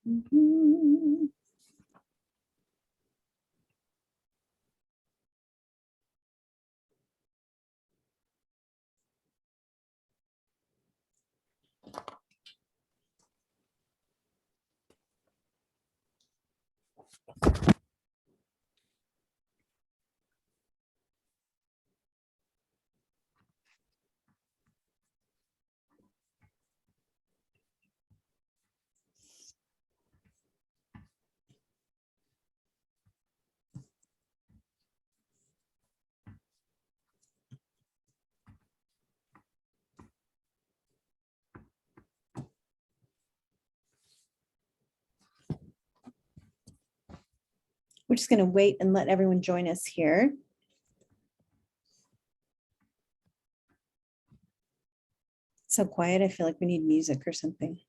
Mhm. We're just going to wait and let everyone join us here. So quiet. I feel like we need music or something.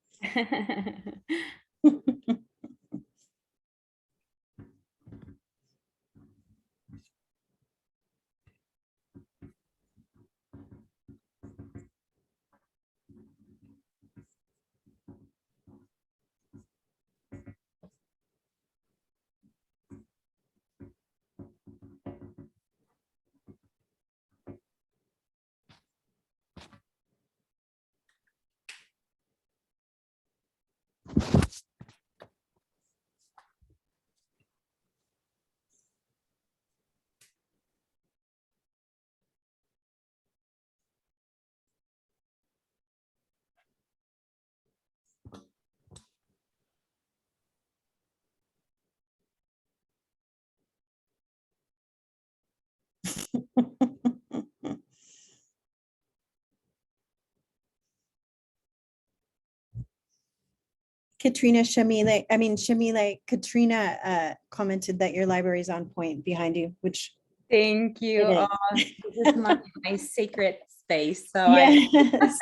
Chamille, Katrina commented that your library is on point behind you, which Thank you. it This is my sacred space. So yes.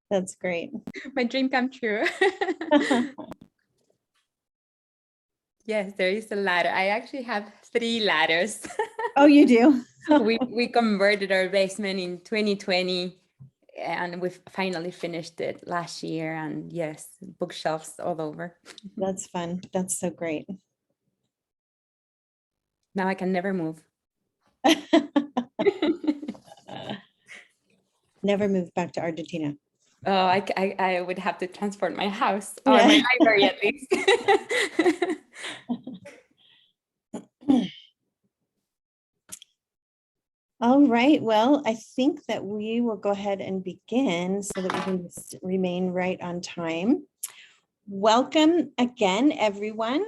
That's great. My dream come true. Yes, there is a ladder. I actually have 3 ladders. Oh, you do? We converted our basement in 2020 and we finally finished it last year. And yes, bookshelves all over. That's fun. That's so great. Now I can never move. Never moved back to Argentina. Oh, I would have to transport my house or my library at least. All right. Well, I think that we will go ahead and begin so that we can remain right on time. Welcome again, everyone.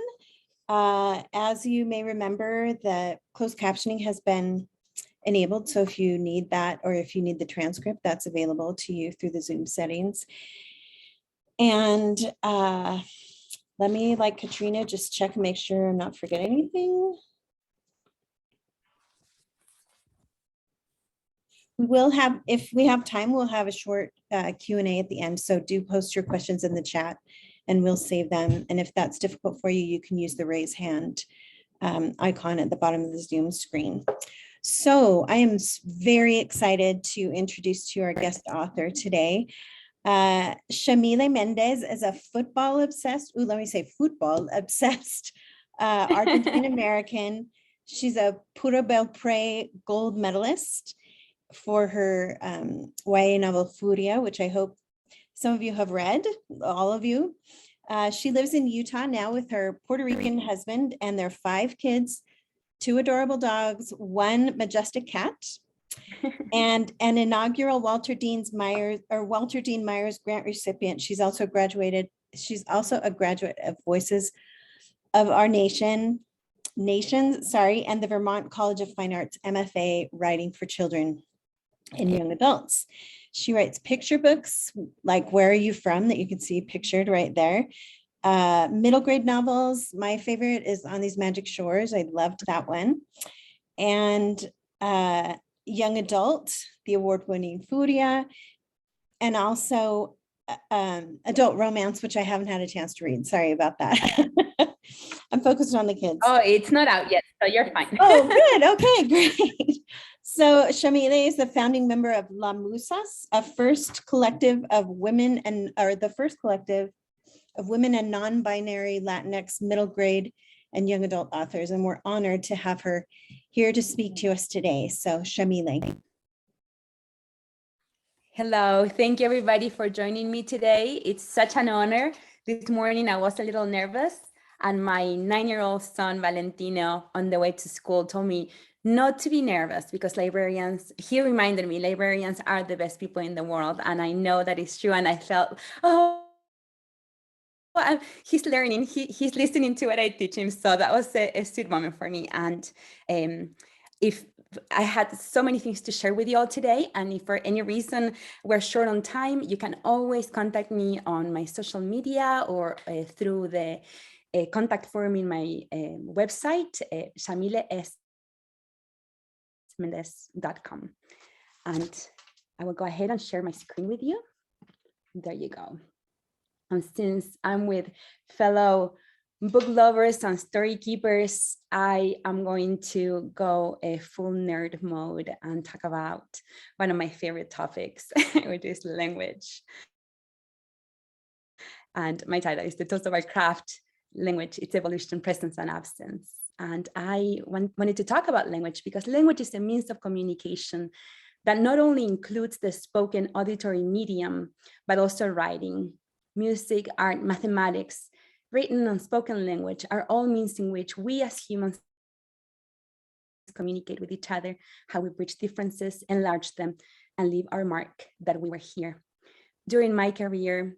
As you may remember, the closed captioning has been enabled. So if you need that, or if you need the transcript, that's available to you through the Zoom settings. And let me, like Katrina, just check and make sure I'm not forgetting anything. We will have, if we have time, we'll have a short Q&A at the end. So do post your questions in the chat and we'll save them. And if that's difficult for you, you can use the raise hand icon at the bottom of the Zoom screen. So I am very excited to introduce to you our guest author today. Chamille Mendes is a football obsessed Argentine American. She's a Pura Belpré gold medalist for her YA novel Furia, which I hope some of you have read, all of you. She lives in Utah now with her Puerto Rican husband and their 5 kids, 2 adorable dogs, 1 majestic cat, and an inaugural Walter Dean Myers grant recipient. She's also a graduate of Voices of Our Nations, and the Vermont College of Fine Arts MFA Writing for Children and Young Adults. She writes picture books like Where Are You From, that you can see pictured right there. Middle grade novels. My favorite is On These Magic Shores. I loved that one. And young adult, the award-winning Furia, and also adult romance, which I haven't had a chance to read. Sorry about that. I'm focused on the kids. Oh, it's not out yet, so you're fine. Oh, good. Okay, great. So Chamille is the founding member of La Musas, a first collective of women the first collective of women and non-binary Latinx middle grade and young adult authors. And we're honored to have her here to speak to us today. So Chamille. Hello, thank you everybody for joining me today. It's such an honor. This morning I was a little nervous, and my 9-year-old son Valentino on the way to school told me not to be nervous because he reminded me librarians are the best people in the world, and I know that it's true. And I felt, he's learning, he's listening to what I teach him. So that was a sweet moment for me. And if I had so many things to share with you all today, and if for any reason we're short on time, you can always contact me on my social media or through the contact form in my website, ChamilleMendes.com. And I will go ahead and share my screen with you. There you go. And since I'm with fellow book lovers and story keepers, I am going to go a full nerd mode and talk about one of my favorite topics, which is language. And my title is The Tools of Our Craft, Language, Its Evolution, Presence, and Absence. And I wanted to talk about language because language is a means of communication that not only includes the spoken auditory medium, but also writing, music, art, mathematics, written and spoken language are all means in which we as humans communicate with each other, how we bridge differences, enlarge them, and leave our mark that we were here. During my career,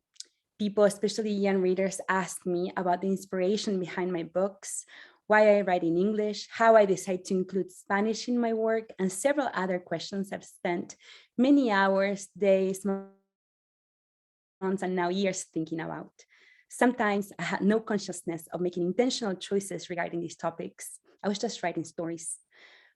people, especially young readers, asked me about the inspiration behind my books, why I write in English, how I decide to include Spanish in my work, and several other questions I've spent many hours, days, months, and now years thinking about. Sometimes I had no consciousness of making intentional choices regarding these topics. I was just writing stories.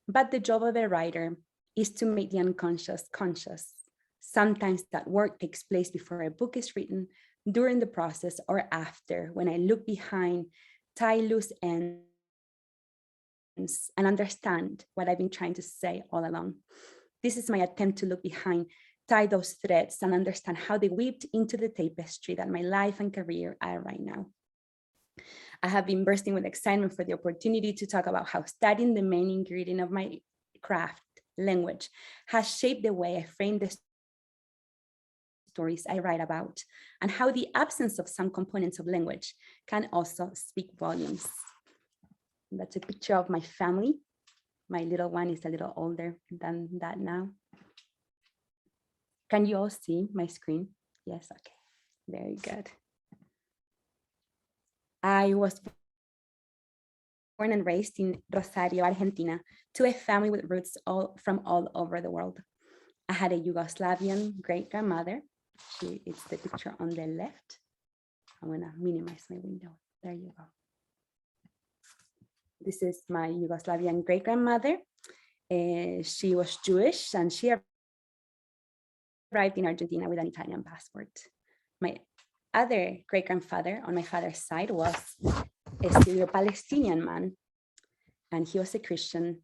But the job of a writer is to make the unconscious conscious. Sometimes that work takes place before a book is written, during the process, or after, when I look behind, tie loose ends, and understand what I've been trying to say all along. This is my attempt to look behind, tie those threads, and understand how they weaved into the tapestry that my life and career are right now. I have been bursting with excitement for the opportunity to talk about how studying the main ingredient of my craft, language, has shaped the way I frame the stories I write about, and how the absence of some components of language can also speak volumes. That's a picture of my family. My little one is a little older than that now. Can you all see my screen? Yes, okay, very good. I was born and raised in Rosario, Argentina, to a family with roots from all over the world. I had a Yugoslavian great-grandmother. It's the picture on the left. I'm gonna minimize my window. There you go. This is my Yugoslavian great-grandmother. She was Jewish, and she arrived in Argentina with an Italian passport. My other great-grandfather on my father's side was a Syro-Palestinian man, and he was a Christian.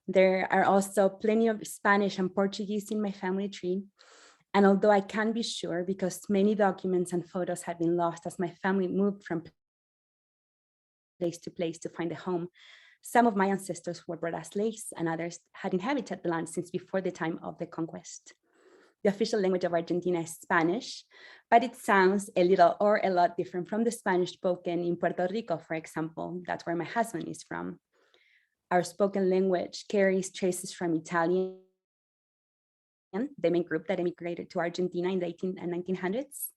There are also plenty of Spanish and Portuguese in my family tree. And although I can't be sure because many documents and photos have been lost as my family moved from place to find a home, some of my ancestors were brought as slaves and others had inhabited the land since before the time of the conquest. The official language of Argentina is Spanish, but it sounds a little or a lot different from the Spanish spoken in Puerto Rico, for example. That's where my husband is from. Our spoken language carries traces from Italian, the main group that immigrated to Argentina in the 1800s and 1900s,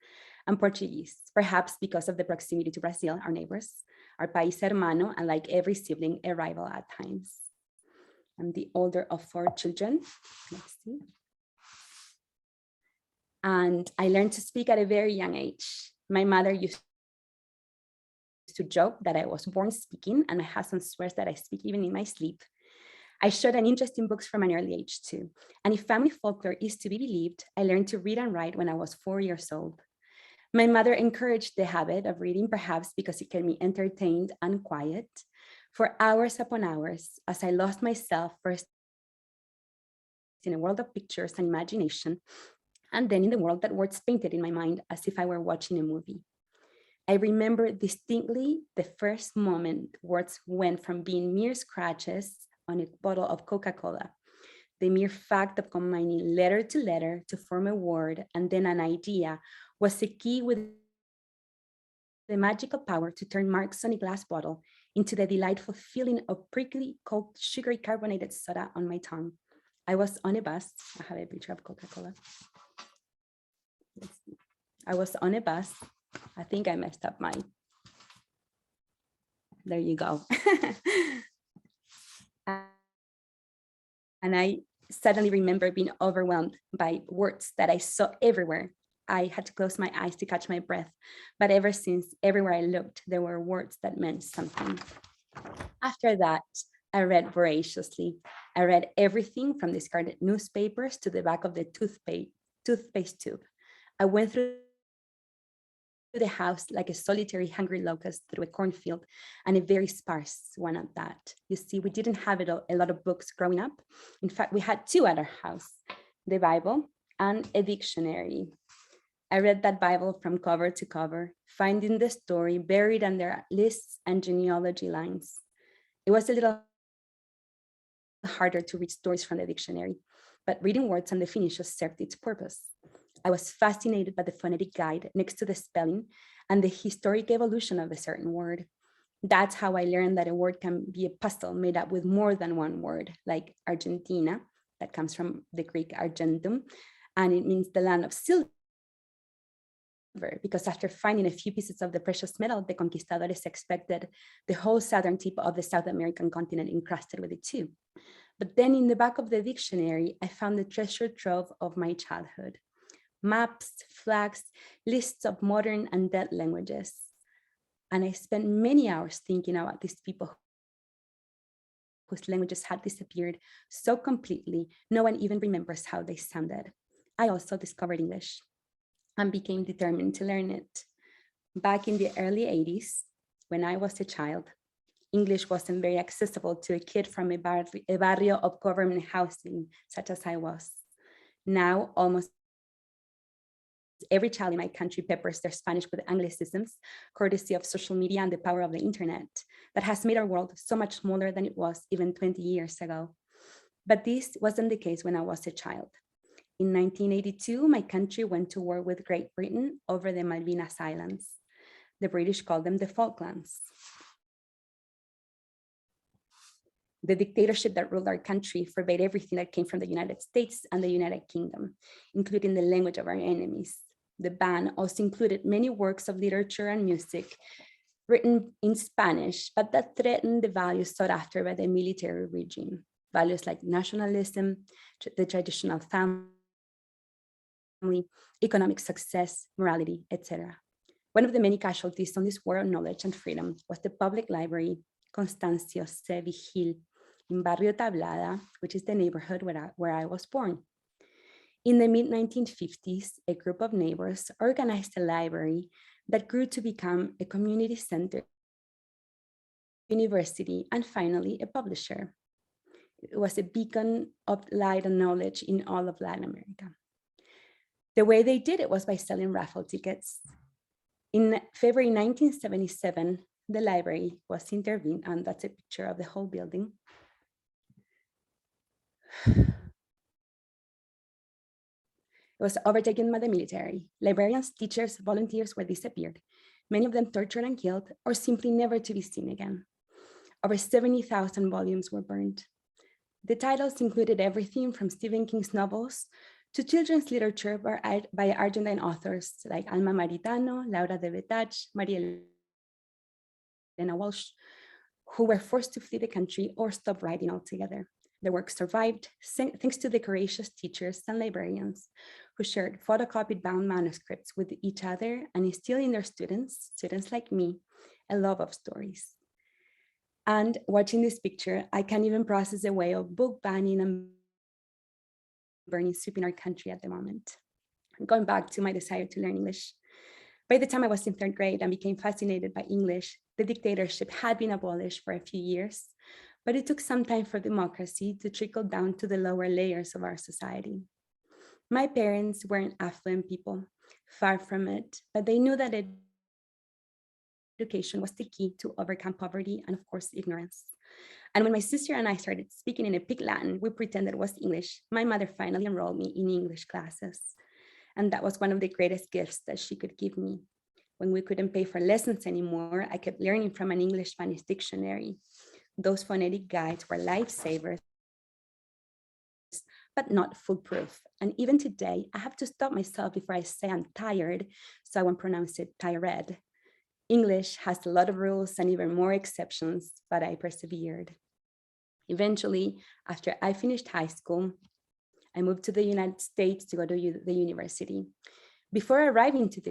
and Portuguese, perhaps because of the proximity to Brazil, our neighbors, our país hermano, and like every sibling, a rival at times. I'm the older of 4 children. Let's see. And I learned to speak at a very young age. My mother used to joke that I was born speaking, and my husband swears that I speak even in my sleep. I showed an interest in books from an early age too. And if family folklore is to be believed, I learned to read and write when I was 4 years old. My mother encouraged the habit of reading, perhaps because it kept me entertained and quiet for hours upon hours as I lost myself first in a world of pictures and imagination, and then in the world that words painted in my mind as if I were watching a movie. I remember distinctly the first moment words went from being mere scratches on a bottle of Coca-Cola. The mere fact of combining letter to form a word and then an idea was the key with the magical power to turn marks on a glass bottle into the delightful feeling of prickly, cold, sugary carbonated soda on my tongue. I was on a bus. I have a picture of Coca-Cola. I was on a bus. I think I messed up mine. There you go. And I suddenly remember being overwhelmed by words that I saw everywhere. I had to close my eyes to catch my breath. But ever since, everywhere I looked, there were words that meant something. After that, I read voraciously. I read everything from discarded newspapers to the back of the toothpaste tube. I went through the house like a solitary hungry locust through a cornfield, and a very sparse one at that. You see, we didn't have a lot of books growing up. In fact, we had two at our house, the Bible and a dictionary. I read that Bible from cover to cover, finding the story buried under lists and genealogy lines. It was a little harder to read stories from the dictionary, but reading words and definitions served its purpose. I was fascinated by the phonetic guide next to the spelling and the historic evolution of a certain word. That's how I learned that a word can be a puzzle made up with more than one word, like Argentina, that comes from the Greek argentum, and it means the land of silver, because after finding a few pieces of the precious metal, the conquistadores expected the whole southern tip of the South American continent encrusted with it too. But then in the back of the dictionary, I found the treasure trove of my childhood. Maps, flags, lists of modern and dead languages. And I spent many hours thinking about these people whose languages had disappeared so completely, no one even remembers how they sounded. I also discovered English and became determined to learn it. Back in the early 80s, when I was a child, English wasn't very accessible to a kid from a barrio of government housing, such as I was. Now, almost every child in my country peppers their Spanish with Anglicisms, courtesy of social media and the power of the internet that has made our world so much smaller than it was even 20 years ago. But this wasn't the case when I was a child. In 1982, my country went to war with Great Britain over the Malvinas Islands. The British called them the Falklands. The dictatorship that ruled our country forbade everything that came from the United States and the United Kingdom, including the language of our enemies. The ban also included many works of literature and music written in Spanish, but that threatened the values sought after by the military regime. Values like nationalism, the traditional family, economic success, morality, etc. One of the many casualties on this war on knowledge and freedom was the public library Constancio C. Vigil in Barrio Tablada, which is the neighborhood where I was born. In the mid-1950s, a group of neighbors organized a library that grew to become a community center, university, and finally a publisher. It was a beacon of light and knowledge in all of Latin America. The way they did it was by selling raffle tickets. In February 1977, the library was intervened, and that's a picture of the whole building. It was overtaken by the military. Librarians, teachers, volunteers were disappeared, many of them tortured and killed, or simply never to be seen again. Over 70,000 volumes were burned. The titles included everything from Stephen King's novels to children's literature by Argentine authors like Alma Maritano, Laura de Betach, Maria Elena Walsh, who were forced to flee the country or stop writing altogether. The work survived thanks to the courageous teachers and librarians who shared photocopied bound manuscripts with each other and instilled in their students like me, a love of stories. And watching this picture, I can't even process the way of book banning and burning sweeping our country at the moment. Going back to my desire to learn English. By the time I was in third grade and became fascinated by English, the dictatorship had been abolished for a few years, but it took some time for democracy to trickle down to the lower layers of our society. My parents weren't affluent people, far from it, but they knew that education was the key to overcome poverty and, of course, ignorance. And when my sister and I started speaking in a Pig Latin, we pretended it was English. My mother finally enrolled me in English classes. And that was one of the greatest gifts that she could give me. When we couldn't pay for lessons anymore, I kept learning from an English-Spanish dictionary. Those phonetic guides were lifesavers, but not foolproof. And even today, I have to stop myself before I say I'm tired, so I won't pronounce it tired. English has a lot of rules and even more exceptions, but I persevered. Eventually, after I finished high school, I moved to the United States to go to the university. Before arriving to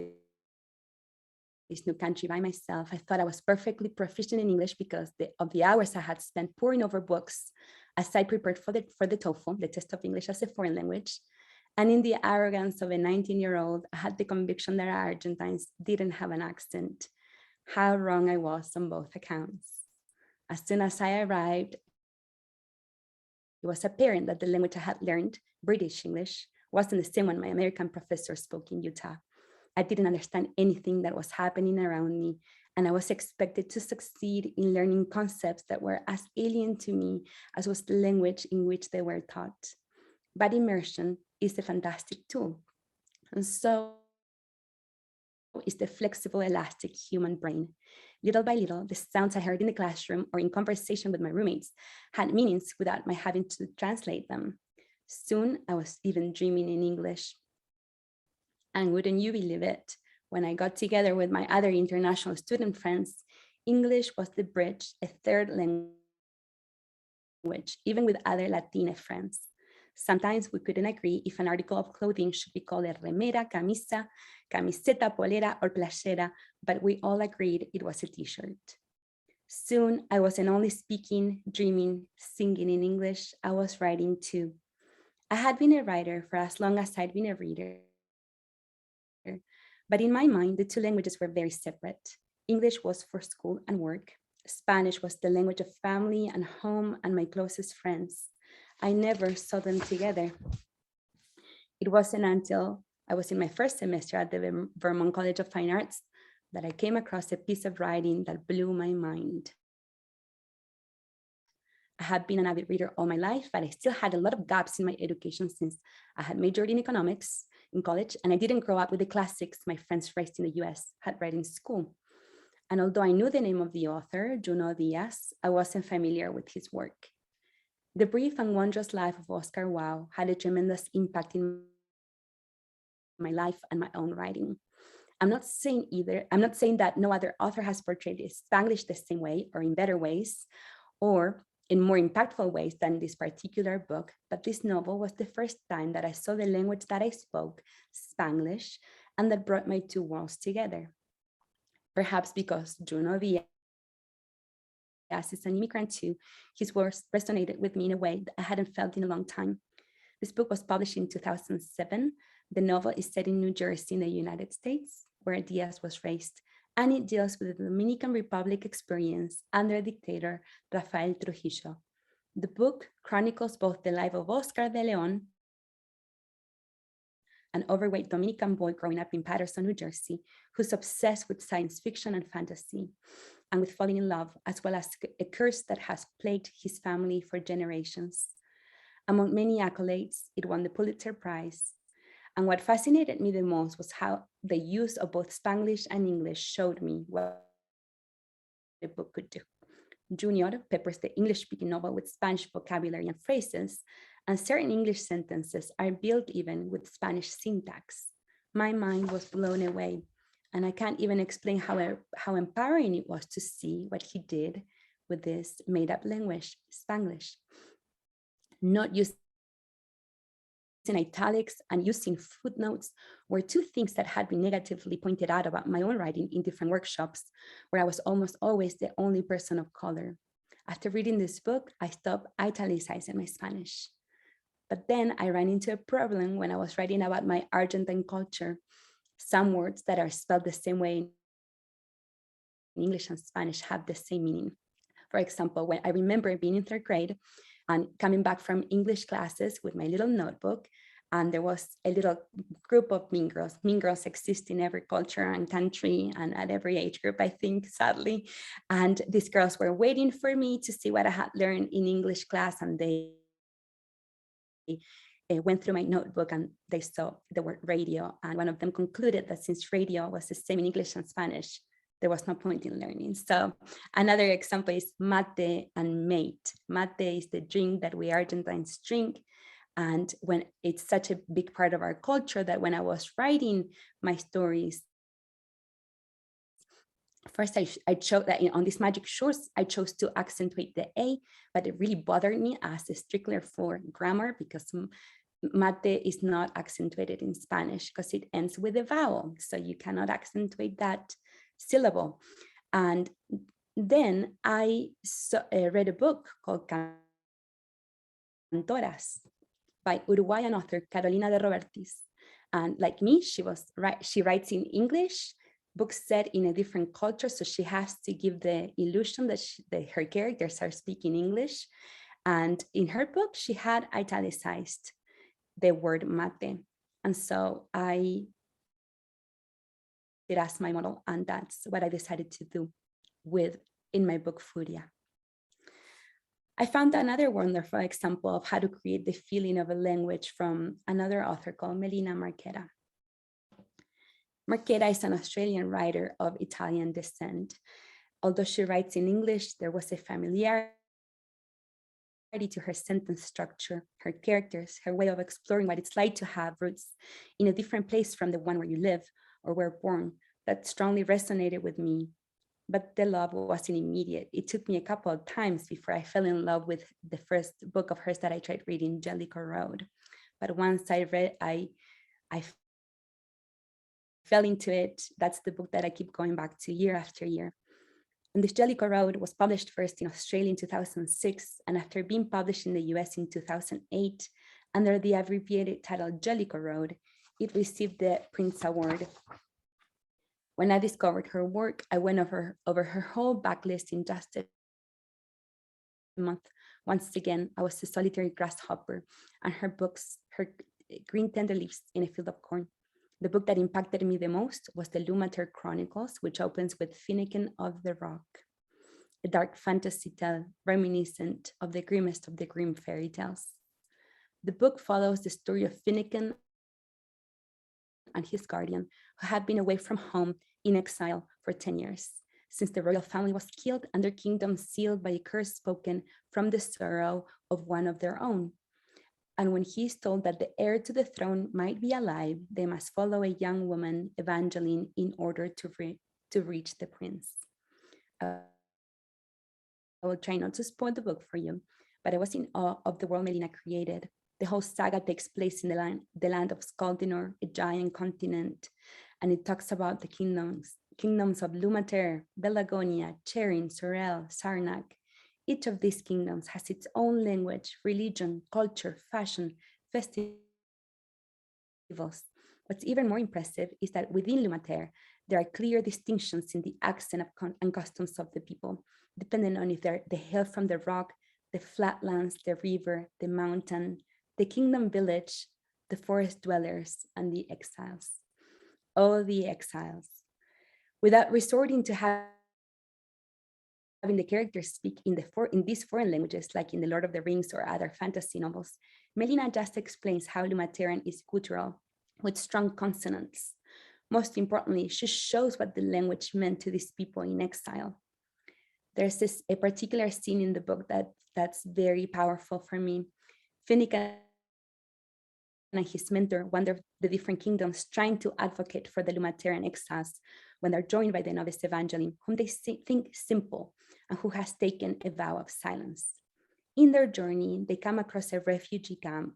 this new country by myself, I thought I was perfectly proficient in English because of the hours I had spent poring over books as I prepared for the TOEFL, the test of English as a foreign language. And in the arrogance of a 19-year-old, I had the conviction that Argentines didn't have an accent. How wrong I was on both accounts. As soon as I arrived, it was apparent that the language I had learned, British English, wasn't the same one my American professor spoke in Utah. I didn't understand anything that was happening around me, and I was expected to succeed in learning concepts that were as alien to me as was the language in which they were taught. But immersion is a fantastic tool, and so is the flexible, elastic human brain. Little by little, the sounds I heard in the classroom or in conversation with my roommates had meanings without my having to translate them. Soon, I was even dreaming in English. And wouldn't you believe it, when I got together with my other international student friends, English was the bridge, a third language, even with other Latina friends. Sometimes we couldn't agree if an article of clothing should be called a remera, camisa, camiseta, polera, or playera, but we all agreed it was a t-shirt. Soon, I wasn't only speaking, dreaming, singing in English, I was writing too. I had been a writer for as long as I'd been a reader. But in my mind, the two languages were very separate. English was for school and work. Spanish was the language of family and home and my closest friends. I never saw them together. It wasn't until I was in my first semester at the Vermont College of Fine Arts that I came across a piece of writing that blew my mind. I had been an avid reader all my life, but I still had a lot of gaps in my education since I had majored in economics in college, and I didn't grow up with the classics my friends raised in the US had read in school. And although I knew the name of the author, Junot Díaz, I wasn't familiar with his work. The brief and wondrous life of Oscar Wilde had a tremendous impact in my life and my own writing. I'm not saying that no other author has portrayed Spanglish the same way or in better ways, or in more impactful ways than this particular book, but this novel was the first time that I saw the language that I spoke, Spanglish, and that brought my two worlds together. Perhaps because Junot Díaz is an immigrant too, his words resonated with me in a way that I hadn't felt in a long time. This book was published in 2007. The novel is set in New Jersey in the United States, where Díaz was raised, and it deals with the Dominican Republic experience under dictator Rafael Trujillo. The book chronicles both the life of Oscar de Leon, an overweight Dominican boy growing up in Paterson, New Jersey, who's obsessed with science fiction and fantasy, and with falling in love, as well as a curse that has plagued his family for generations. Among many accolades, it won the Pulitzer Prize. And what fascinated me the most was how the use of both Spanglish and English showed me what the book could do. Junior peppers the English-speaking novel with Spanish vocabulary and phrases, and certain English sentences are built even with Spanish syntax. My mind was blown away, and I can't even explain how empowering it was to see what he did with this made-up language, Spanglish. Not using italics and using footnotes were two things that had been negatively pointed out about my own writing in different workshops, where I was almost always the only person of color. After reading this book, I stopped italicizing my Spanish. But then I ran into a problem when I was writing about my Argentine culture. Some words that are spelled the same way in English and Spanish have the same meaning. For example, when I remember being in third grade and coming back from English classes with my little notebook And there was a little group of mean girls. Mean girls exist in every culture and country and at every age group, I think, sadly. And these girls were waiting for me to see what I had learned in English class, and they went through my notebook and they saw the word radio. And one of them concluded that since radio was the same in English and Spanish, there was no point in learning. So another example is mate and mate. Mate is the drink that we Argentines drink. And when it's such a big part of our culture that when I was writing my stories, first I chose that on these magic shores, I chose to accentuate the A, but it really bothered me as a stickler for grammar because mate is not accentuated in Spanish because it ends with a vowel. So you cannot accentuate that syllable. And then I read a book called Cantoras by Uruguayan author Carolina de Robertis. And like me, she writes in English, books set in a different culture. So she has to give the illusion that her characters are speaking English. And in her book, she had italicized the word mate. And so I did as my model, and that's what I decided to do in my book, Furia. I found another wonderful example of how to create the feeling of a language from another author called Melina Marchetta. Marchetta is an Australian writer of Italian descent. Although she writes in English, there was a familiarity to her sentence structure, her characters, her way of exploring what it's like to have roots in a different place from the one where you live or were born that strongly resonated with me. But the love wasn't immediate. It took me a couple of times before I fell in love with the first book of hers that I tried reading, Jellicoe Road. But once I read, I fell into it. That's the book that I keep going back to year after year. And this Jellicoe Road was published first in Australia in 2006, and after being published in the US in 2008, under the abbreviated title Jellicoe Road, it received the Prince Award. When I discovered her work, I went over her whole backlist in just a month. Once again, I was a solitary grasshopper, and her books, her green tender leaves in a field of corn. The book that impacted me the most was the Lumater Chronicles, which opens with Finnegan of the Rock, a dark fantasy tale reminiscent of the grimmest of the grim fairy tales. The book follows the story of Finnegan and his guardian, who had been away from home in exile for 10 years, since the royal family was killed and their kingdom sealed by a curse spoken from the sorrow of one of their own. And when he is told that the heir to the throne might be alive, they must follow a young woman, Evangeline, in order to reach the prince. I will try not to spoil the book for you, but I was in awe of the world Melina created. The whole saga takes place in the land of Skaldinor, a giant continent, and it talks about the kingdoms of Lumater, Belagonia, Cherin, Sorel, Sarnak. Each of these kingdoms has its own language, religion, culture, fashion, festivals. What's even more impressive is that within Lumater, there are clear distinctions in the accent and customs of the people, depending on if they hail from the rock, the flatlands, the river, the mountain, the kingdom village, the forest dwellers, and the exiles. All the exiles. Without resorting to having the characters speak in these foreign languages, like in The Lord of the Rings or other fantasy novels, Melina just explains how Lumateran is cultural, with strong consonants. Most importantly, she shows what the language meant to these people in exile. There's a particular scene in the book that's very powerful for me. Finnegan and his mentor wander the different kingdoms trying to advocate for the Lumateran exiles when they're joined by the novice Evangeline, whom they think simple and who has taken a vow of silence. In their journey, they come across a refugee camp,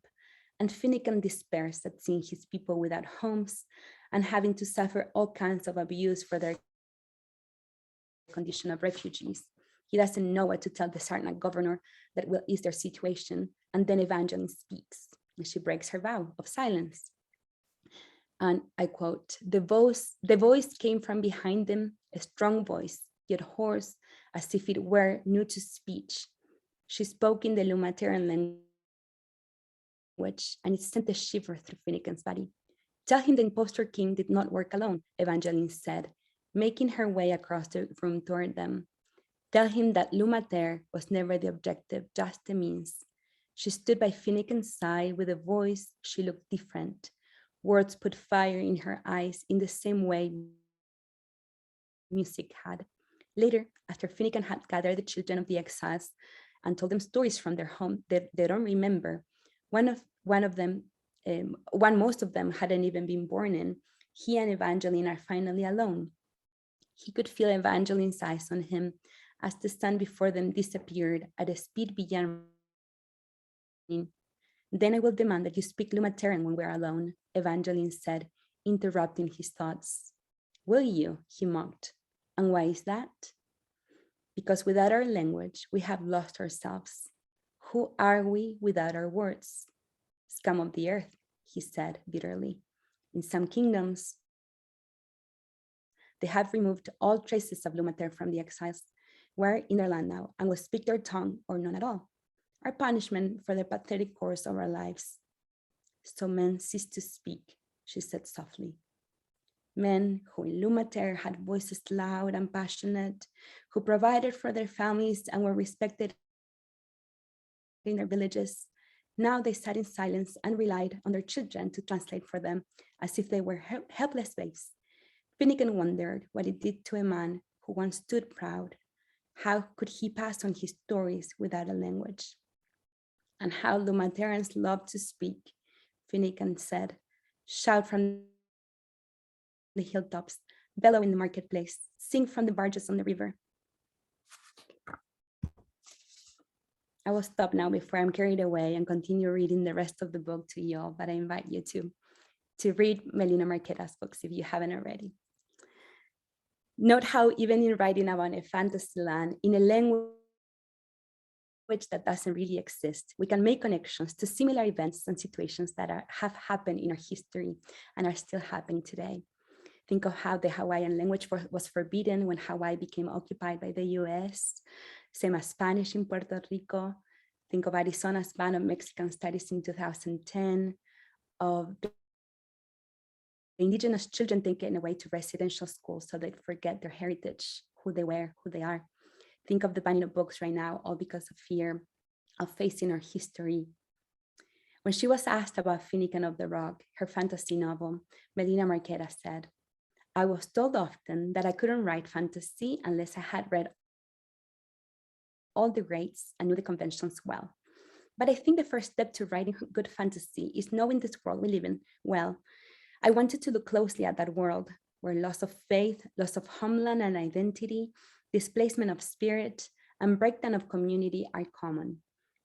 and Finnegan despairs at seeing his people without homes and having to suffer all kinds of abuse for their condition of refugees. He doesn't know what to tell the Sarnak governor that will ease their situation, and then Evangeline speaks, and she breaks her vow of silence. And I quote, the voice came from behind them, a strong voice, yet hoarse, as if it were new to speech. She spoke in the Lumateran and it sent a shiver through Finnegan's body. Tell him the impostor king did not work alone, Evangeline said, making her way across the room toward them. Tell him that Lumater was never the objective, just the means. She stood by Finnegan's side with a voice. She looked different. Words put fire in her eyes in the same way music had. Later, after Finnegan had gathered the children of the exiles and told them stories from their home that they don't remember, one most of them hadn't even been born in, he and Evangeline are finally alone. He could feel Evangeline's eyes on him as the sun before them disappeared at a speed beyond running. Then I will demand that you speak Lumateran when we're alone, Evangeline said, interrupting his thoughts. Will you? He mocked. And why is that? Because without our language, we have lost ourselves. Who are we without our words? Scum of the earth, he said bitterly. In some kingdoms, they have removed all traces of Lumater from the exiles. We're in their land now and will speak their tongue or none at all. Our punishment for the pathetic course of our lives. So men ceased to speak, she said softly. Men who in Lumater had voices loud and passionate, who provided for their families and were respected in their villages. Now they sat in silence and relied on their children to translate for them as if they were helpless babes. Finnegan wondered what it did to a man who once stood proud. How could he pass on his stories without a language? And how Lumaterans love to speak, Finnegan said. Shout from the hilltops, bellow in the marketplace, sing from the barges on the river. I will stop now before I'm carried away and continue reading the rest of the book to you all, but I invite you to read Melina Marqueta's books if you haven't already. Note how even in writing about a fantasy land in a language that doesn't really exist, we can make connections to similar events and situations that have happened in our history and are still happening today. Think of how the Hawaiian language was forbidden when Hawaii became occupied by the US, same as Spanish in Puerto Rico. Think of Arizona's ban of Mexican studies in 2010, of indigenous children taken away to residential schools so they'd forget their heritage, who they were, who they are. Think of the banning of books right now, all because of fear of facing our history. When she was asked about Finnegan of the Rock, her fantasy novel, Melina Marqueta said, I was told often that I couldn't write fantasy unless I had read all the greats and knew the conventions well. But I think the first step to writing good fantasy is knowing this world we live in well. I wanted to look closely at that world where loss of faith, loss of homeland and identity, displacement of spirit, and breakdown of community are common,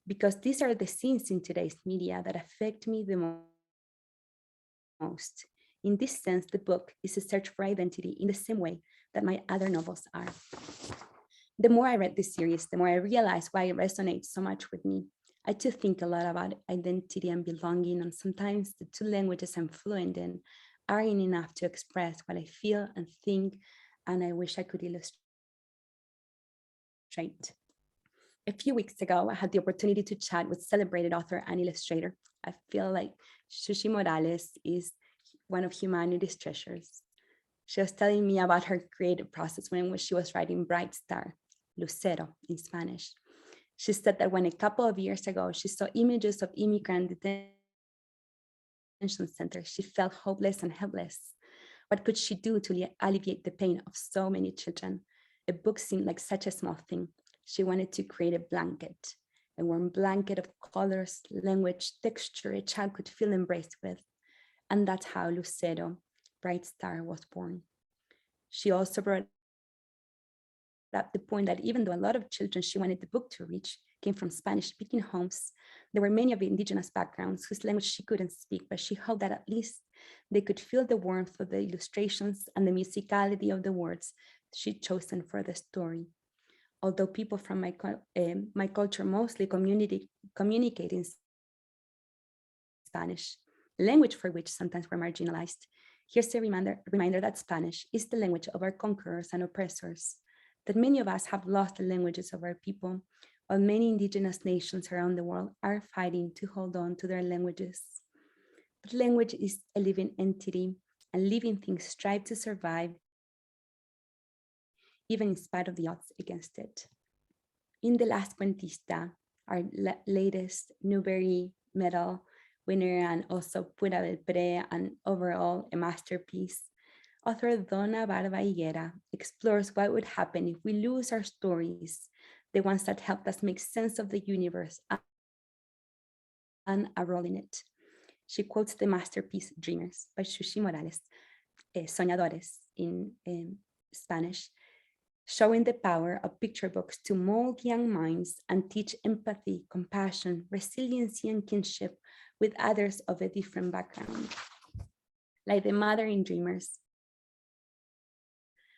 because these are the scenes in today's media that affect me the most. In this sense, the book is a search for identity in the same way that my other novels are. The more I read this series, the more I realized why it resonates so much with me. I too think a lot about identity and belonging, and sometimes the two languages I'm fluent in aren't enough to express what I feel and think, and I wish I could illustrate. A few weeks ago, I had the opportunity to chat with celebrated author and illustrator. I feel like Sushi Morales is one of humanity's treasures. She was telling me about her creative process when she was writing Bright Star, Lucero in Spanish. She said that when a couple of years ago, she saw images of immigrant detention centers, she felt hopeless and helpless. What could she do to alleviate the pain of so many children? A book seemed like such a small thing. She wanted to create a blanket, a warm blanket of colors, language, texture a child could feel embraced with. And that's how Lucero, Bright Star, was born. She also brought up the point that even though a lot of children she wanted the book to reach came from Spanish-speaking homes, there were many of indigenous backgrounds whose language she couldn't speak, but she hoped that at least they could feel the warmth of the illustrations and the musicality of the words she'd chosen for the story. Although people from my culture mostly communicate in Spanish, language for which sometimes we're marginalized, here's a reminder that Spanish is the language of our conquerors and oppressors, that many of us have lost the languages of our people, while many indigenous nations around the world are fighting to hold on to their languages. But language is a living entity, and living things strive to survive even in spite of the odds against it. In The Last Cuentista, our latest Newbery Medal winner and also Pura del Pre and overall a masterpiece, author Donna Barba Higuera explores what would happen if we lose our stories, the ones that helped us make sense of the universe and our role in it. She quotes the masterpiece Dreamers by Xuxi Morales, Soñadores in Spanish, showing the power of picture books to mold young minds and teach empathy, compassion, resiliency, and kinship with others of a different background. Like the mother in Dreamers,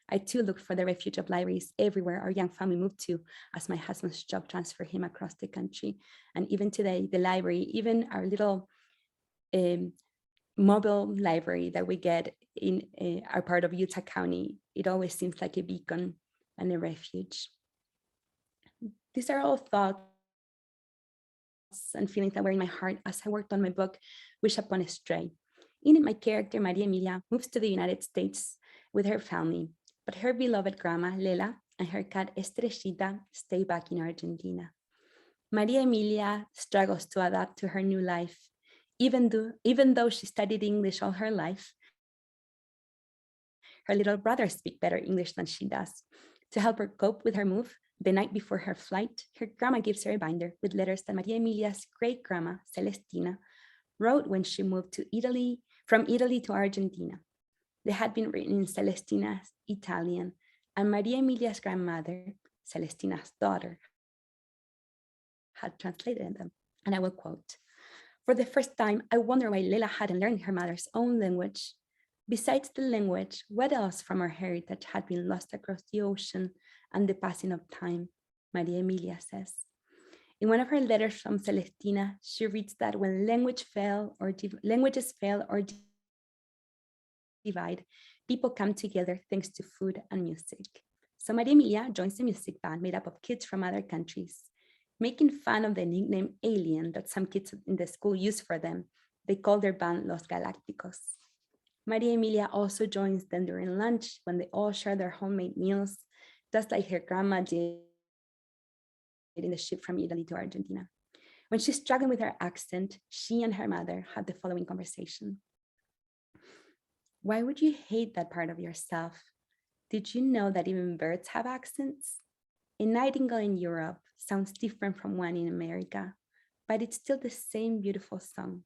I too looked for the refuge of libraries everywhere our young family moved to as my husband's job transferred him across the country. And even today, the library, even our little mobile library that we get in our part of Utah County, it always seems like a beacon and a refuge. These are all thoughts and feelings that were in my heart as I worked on my book, Wish Upon a Stray. In it, my character, Maria Emilia, moves to the United States with her family, but her beloved grandma, Lela, and her cat, Estrellita, stay back in Argentina. Maria Emilia struggles to adapt to her new life, even though she studied English all her life. Her little brother speaks better English than she does. To help her cope with her move, the night before her flight, her grandma gives her a binder with letters that Maria Emilia's great-grandma, Celestina, wrote when she moved from Italy to Argentina. They had been written in Celestina's Italian, and Maria Emilia's grandmother, Celestina's daughter, had translated them. And I will quote, "For the first time, I wonder why Lela hadn't learned her mother's own language. Besides the language, what else from our heritage had been lost across the ocean and the passing of time?" Maria Emilia says. In one of her letters from Celestina, she reads that when languages fail or divide, people come together thanks to food and music. So Maria Emilia joins a music band made up of kids from other countries. Making fun of the nickname alien that some kids in the school use for them, they call their band Los Galácticos. Maria Emilia also joins them during lunch when they all share their homemade meals, just like her grandma did in the ship from Italy to Argentina. When she's struggling with her accent, she and her mother had the following conversation. "Why would you hate that part of yourself? Did you know that even birds have accents? A nightingale in Europe sounds different from one in America, but it's still the same beautiful song.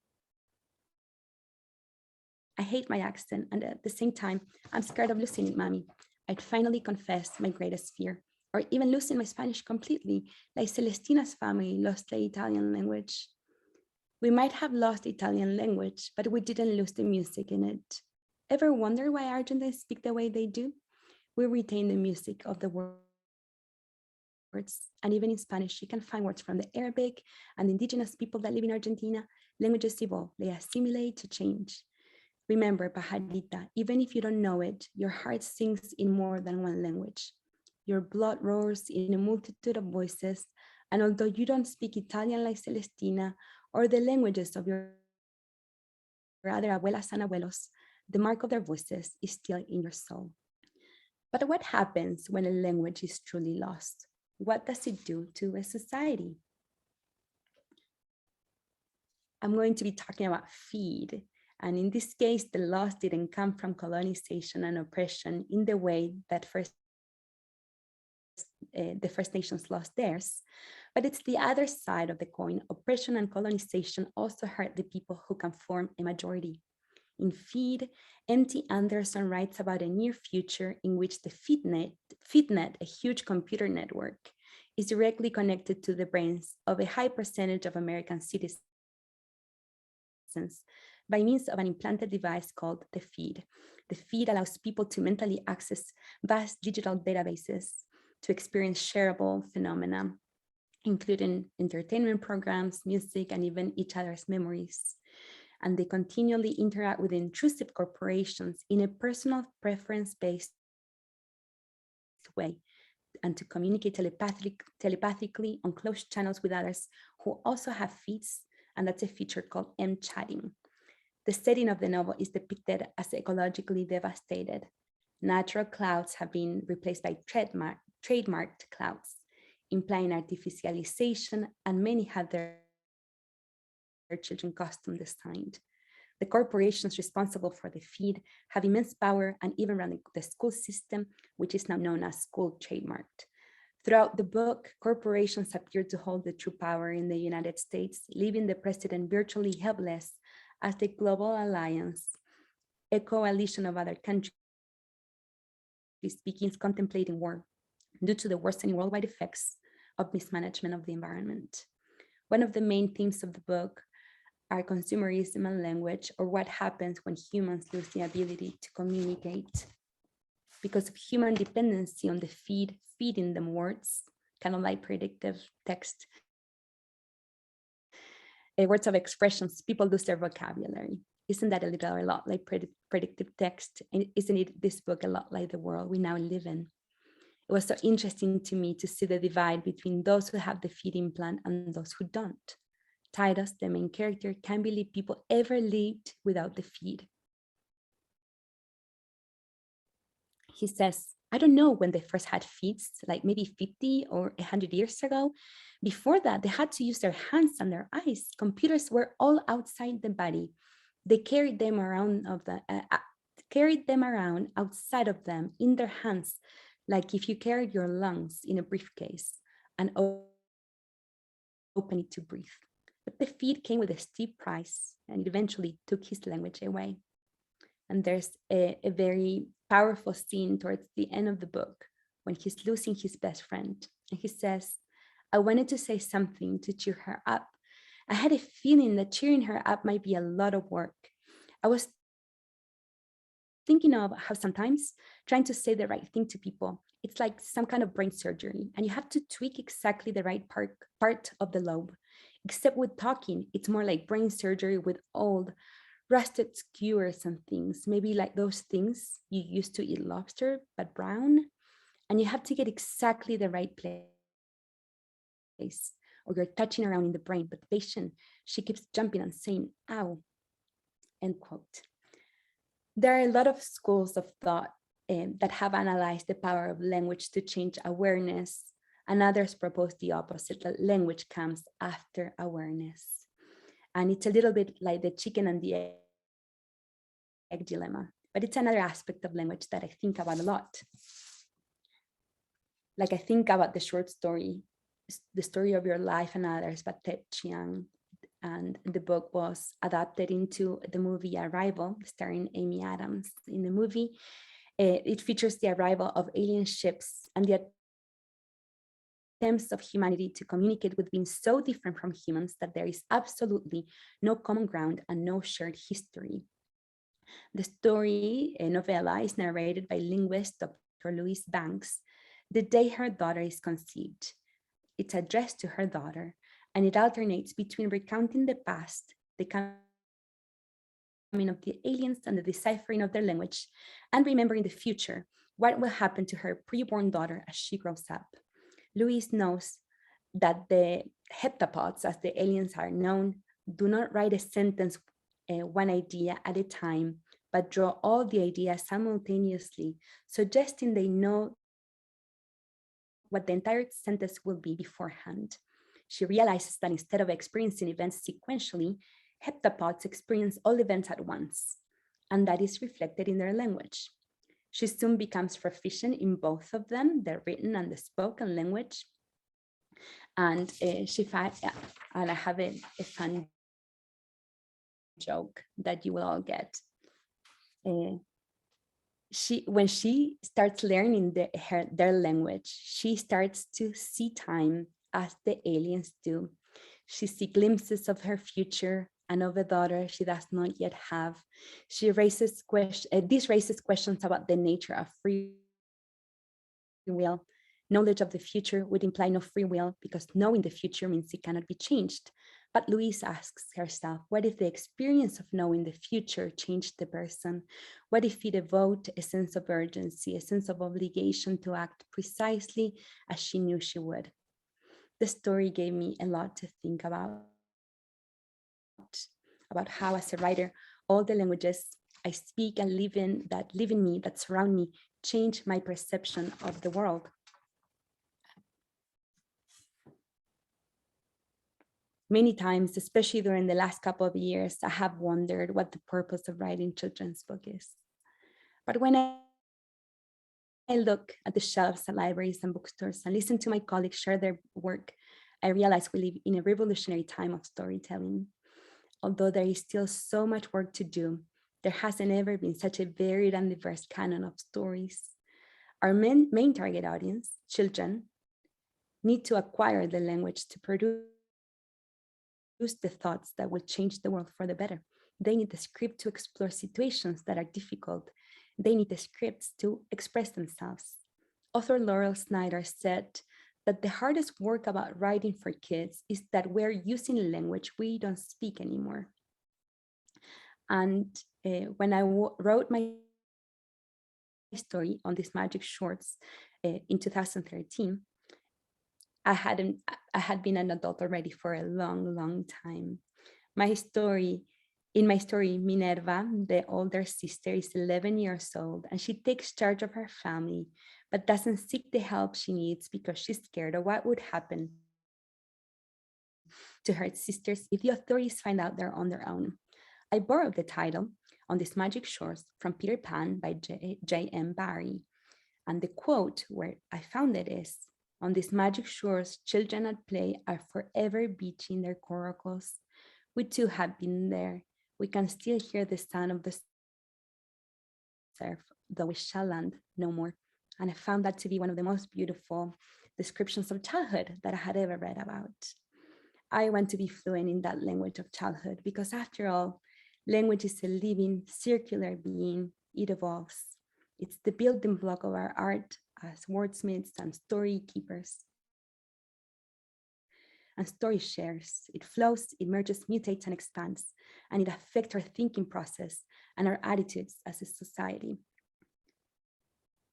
I hate my accent, and at the same time, I'm scared of losing it, mommy. I'd finally confess my greatest fear, or even losing my Spanish completely, like Celestina's family lost the Italian language. We might have lost the Italian language, but we didn't lose the music in it. Ever wonder why Argentines speak the way they do? We retain the music of the words, and even in Spanish, you can find words from the Arabic and the indigenous people that live in Argentina. Languages evolve, they assimilate to change. Remember, pajarita, even if you don't know it, your heart sings in more than one language. Your blood roars in a multitude of voices, and although you don't speak Italian like Celestina or the languages of your other abuelas and abuelos, the mark of their voices is still in your soul." But what happens when a language is truly lost? What does it do to a society? I'm going to be talking about feed. And in this case, the loss didn't come from colonization and oppression in the way that the First Nations lost theirs, but it's the other side of the coin. Oppression and colonization also hurt the people who can form a majority. In Feed, M.T. Anderson writes about a near future in which the FeedNet, a huge computer network, is directly connected to the brains of a high percentage of American citizens by means of an implanted device called the Feed. The Feed allows people to mentally access vast digital databases to experience shareable phenomena, including entertainment programs, music, and even each other's memories. And they continually interact with intrusive corporations in a personal preference-based way, and to communicate telepathically on closed channels with others who also have feeds, and that's a feature called M-chatting. The setting of the novel is depicted as ecologically devastated. Natural clouds have been replaced by trademarked clouds, implying artificialization, and many have their children custom designed. The corporations responsible for the feed have immense power and even run the school system, which is now known as school trademarked. Throughout the book, corporations appear to hold the true power in the United States, leaving the president virtually helpless as the global alliance, a coalition of other countries, begins contemplating war due to the worsening worldwide effects of mismanagement of the environment. One of the main themes of the book are consumerism and language, or what happens when humans lose the ability to communicate because of human dependency on the feeding them words, kind of like predictive text. Words of expressions, people lose their vocabulary. Isn't that a lot like predictive text? And isn't it this book a lot like the world we now live in? It was so interesting to me to see the divide between those who have the feed implant and those who don't. Titus, the main character, can't believe people ever lived without the feed. He says, I don't know when they first had feeds, like maybe 50 or 100 years ago. Before that, they had to use their hands and their eyes. Computers were all outside the body. They carried them around outside of them in their hands, like if you carried your lungs in a briefcase and open it to breathe. But the feed came with a steep price, and it eventually took his language away. And there's a very powerful scene towards the end of the book when he's losing his best friend. And he says, I wanted to say something to cheer her up. I had a feeling that cheering her up might be a lot of work. I was thinking of how sometimes trying to say the right thing to people, it's like some kind of brain surgery, and you have to tweak exactly the right part of the lobe. Except with talking, it's more like brain surgery with old rusted skewers and things, maybe like those things you used to eat lobster, but brown. And you have to get exactly the right place, or you're touching around in the brain. But the patient, she keeps jumping and saying, ow, end quote. There are a lot of schools of thought that have analyzed the power of language to change awareness, and others propose the opposite, that language comes after awareness. And it's a little bit like the chicken and the egg dilemma, but it's another aspect of language that I think about a lot. Like I think about the short story, The Story of Your Life and Others by Ted Chiang. And the book was adapted into the movie Arrival, starring Amy Adams. In the movie, it features the arrival of alien ships and the attempts of humanity to communicate with beings so different from humans that there is absolutely no common ground and no shared history. The story, a novella, is narrated by linguist Dr. Louise Banks the day her daughter is conceived. It's addressed to her daughter, and it alternates between recounting the past, the coming of the aliens and the deciphering of their language, and remembering the future, what will happen to her preborn daughter as she grows up. Louise knows that the heptapods, as the aliens are known, do not write a sentence one idea at a time, but draw all the ideas simultaneously, suggesting they know what the entire sentence will be beforehand. She realizes that instead of experiencing events sequentially, heptapods experience all events at once, and that is reflected in their language. She soon becomes proficient in both of them, the written and the spoken language. And and I have a fun joke that you will all get. When she starts learning their language, she starts to see time as the aliens do. She sees glimpses of her future and of a daughter she does not yet have. This raises questions about the nature of free will. Knowledge of the future would imply no free will, because knowing the future means it cannot be changed. But Louise asks herself, what if the experience of knowing the future changed the person? What if it evoked a sense of urgency, a sense of obligation to act precisely as she knew she would? The story gave me a lot to think about how, as a writer, all the languages I speak and live in me, that surround me, change my perception of the world. Many times, especially during the last couple of years, I have wondered what the purpose of writing children's book is. But when I look at the shelves at libraries and bookstores and listen to my colleagues share their work, I realize we live in a revolutionary time of storytelling. Although there is still so much work to do, there hasn't ever been such a varied and diverse canon of stories. Our main target audience, children, need to acquire the language to produce the thoughts that will change the world for the better. They need the script to explore situations that are difficult. They need the scripts to express themselves. Author Laurel Snyder said that the hardest work about writing for kids is that we're using a language we don't speak anymore. And when I wrote my story on these magic shorts in 2013, I had been an adult already for a long time. In my story, Minerva, the older sister, is 11 years old, and she takes charge of her family, but doesn't seek the help she needs because she's scared of what would happen to her sisters if the authorities find out they're on their own. I borrowed the title, On These Magic Shores, from Peter Pan by J.M. Barrie. And the quote where I found it is, "On these magic shores, children at play are forever beaching their coracles. We too have been there. We can still hear the sound of the surf, though we shall land no more." And I found that to be one of the most beautiful descriptions of childhood that I had ever read about. I want to be fluent in that language of childhood because, after all, language is a living, circular being. It evolves. It's the building block of our art as wordsmiths and story keepers and story shares. It flows, it merges, mutates, and expands, and it affects our thinking process and our attitudes as a society.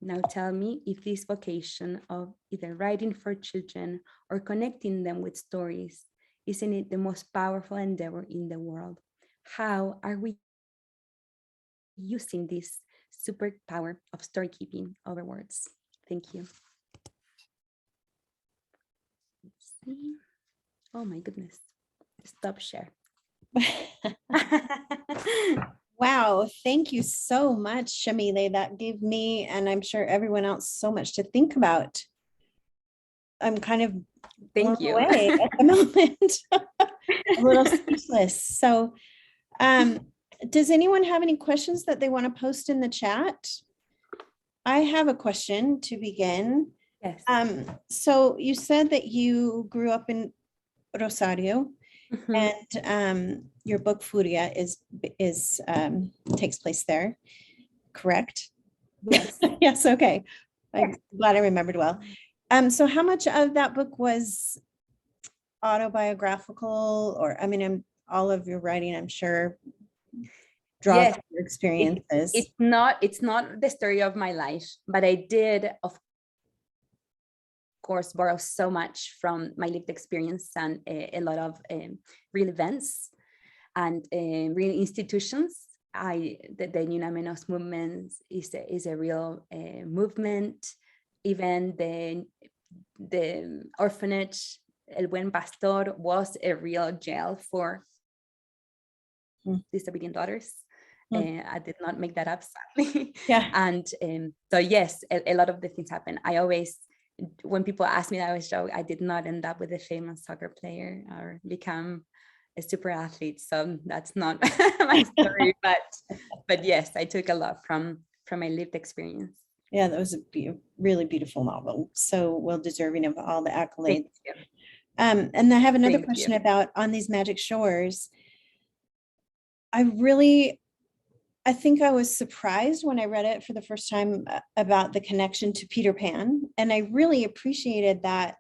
Now tell me if this vocation of either writing for children or connecting them with stories, isn't it the most powerful endeavor in the world? How are we using this superpower of storykeeping over words? Thank you. Let's see. Oh my goodness. Stop share. Wow, thank you so much, Chamille. That gave me, and I'm sure everyone else, so much to think about. I'm kind of blown Thank you. away at the moment. A little speechless. So does anyone have any questions that they want to post in the chat? I have a question to begin. Yes. So you said that you grew up in Rosario, Mhm. and your book Furia takes place there, correct? Yes. Yes, okay. I'm glad I remembered well. So how much of that book was autobiographical, or all of your writing, I'm sure, draws Yes. on your experiences? It's not the story of my life, but I did, of course, borrow so much from my lived experience and a lot of real events and real institutions. The Nina Menos movement is a real movement. Even the orphanage El Buen Pastor was a real jail for disobedient daughters. I did not make that up, sadly. Yeah. And so yes, a lot of the things happen. I always, when people ask me, I always joke, I did not end up with a famous soccer player or become a super athlete. So that's not my story, but yes, I took a lot from my lived experience. Yeah, that was a really beautiful novel. So well deserving of all the accolades. And I have another question about On These Magic Shores. I think I was surprised when I read it for the first time about the connection to Peter Pan. And I really appreciated that,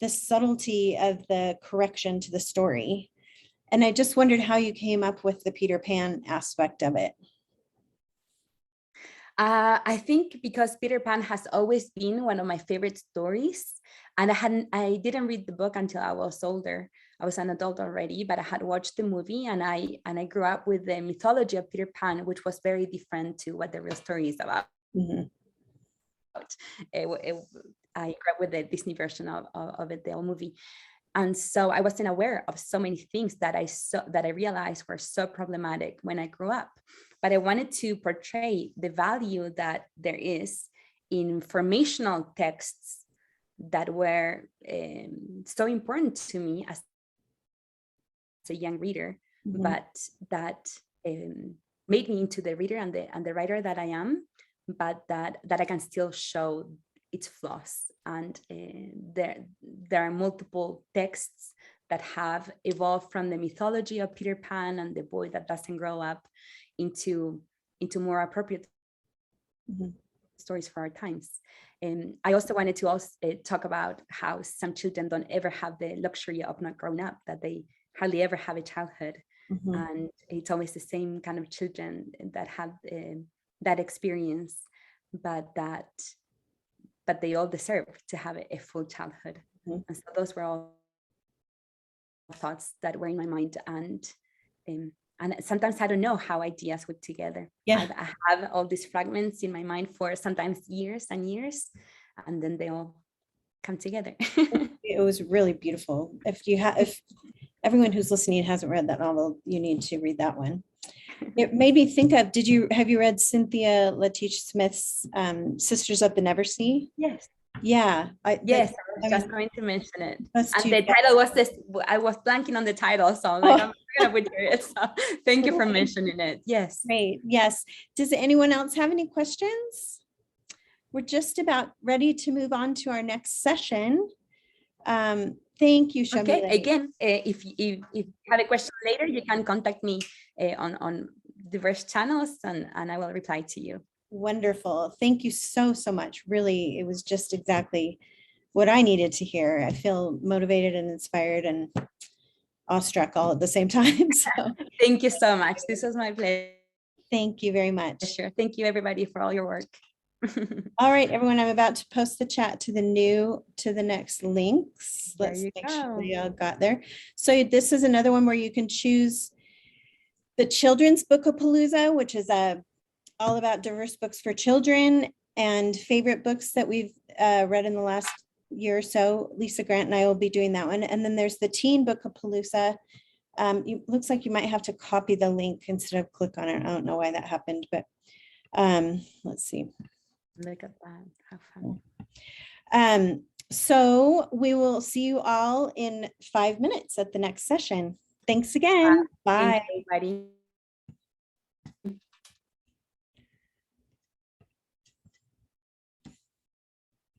the subtlety of the correction to the story. And I just wondered how you came up with the Peter Pan aspect of it. I think because Peter Pan has always been one of my favorite stories, and I didn't read the book until I was older. I was an adult already, but I had watched the movie, and I grew up with the mythology of Peter Pan, which was very different to what the real story is about. Mhm. I grew up with the Disney version of it, the old movie. And so I wasn't aware of so many things that I realized were so problematic when I grew up. But I wanted to portray the value that there is in informational texts that were so important to me as a young reader, Mhm. but that made me into the reader and the writer that I am, but that I can still show its flaws. And there are multiple texts that have evolved from the mythology of Peter Pan and the boy that doesn't grow up into more appropriate Mhm. stories for our times. And I also wanted to talk about how some children don't ever have the luxury of not growing up, that they hardly ever have a childhood. Mhm. And it's always the same kind of children that have that experience, but they all deserve to have a full childhood. Mhm. And so those were all thoughts that were in my mind, and sometimes I don't know how ideas would together. Yeah. I have all these fragments in my mind for sometimes years and years, and then they all come together. It was really beautiful. If everyone who's listening hasn't read that novel, you need to read that one. It made me think of, have you read Cynthia Latish Smith's Sisters of the Neversea? Yes. Yeah. Yes, I was just going to mention it. That's And too the bad. title was this, I was blanking on the title, so I'm like, I'm gonna butcher it. So thank you for mentioning it. Yes. Great. Yes. Does anyone else have any questions? We're just about ready to move on to our next session. Thank you, Okay, Chamille. again, if you have a question later, you can contact me on diverse channels, and I will reply to you. Wonderful. Thank you so much. Really, it was just exactly what I needed to hear. I feel motivated and inspired and awestruck all at the same time. So Thank you so much. This was my pleasure. thank you very much. Thank you, everybody, for all your work. All right, everyone, I'm about to post the chat to the next links. Let's make sure they all got there. So this is another one where you can choose the Children's Bookapalooza, which is all about diverse books for children and favorite books that we've read in the last year or so. Lisa Grant and I will be doing that one. And then there's the Teen Bookapalooza. It looks like you might have to copy the link instead of click on it. I don't know why that happened, but let's see. Look at that. How fun. So we will see you all in 5 minutes at the next session. Thanks again. Bye. Thank you, everybody.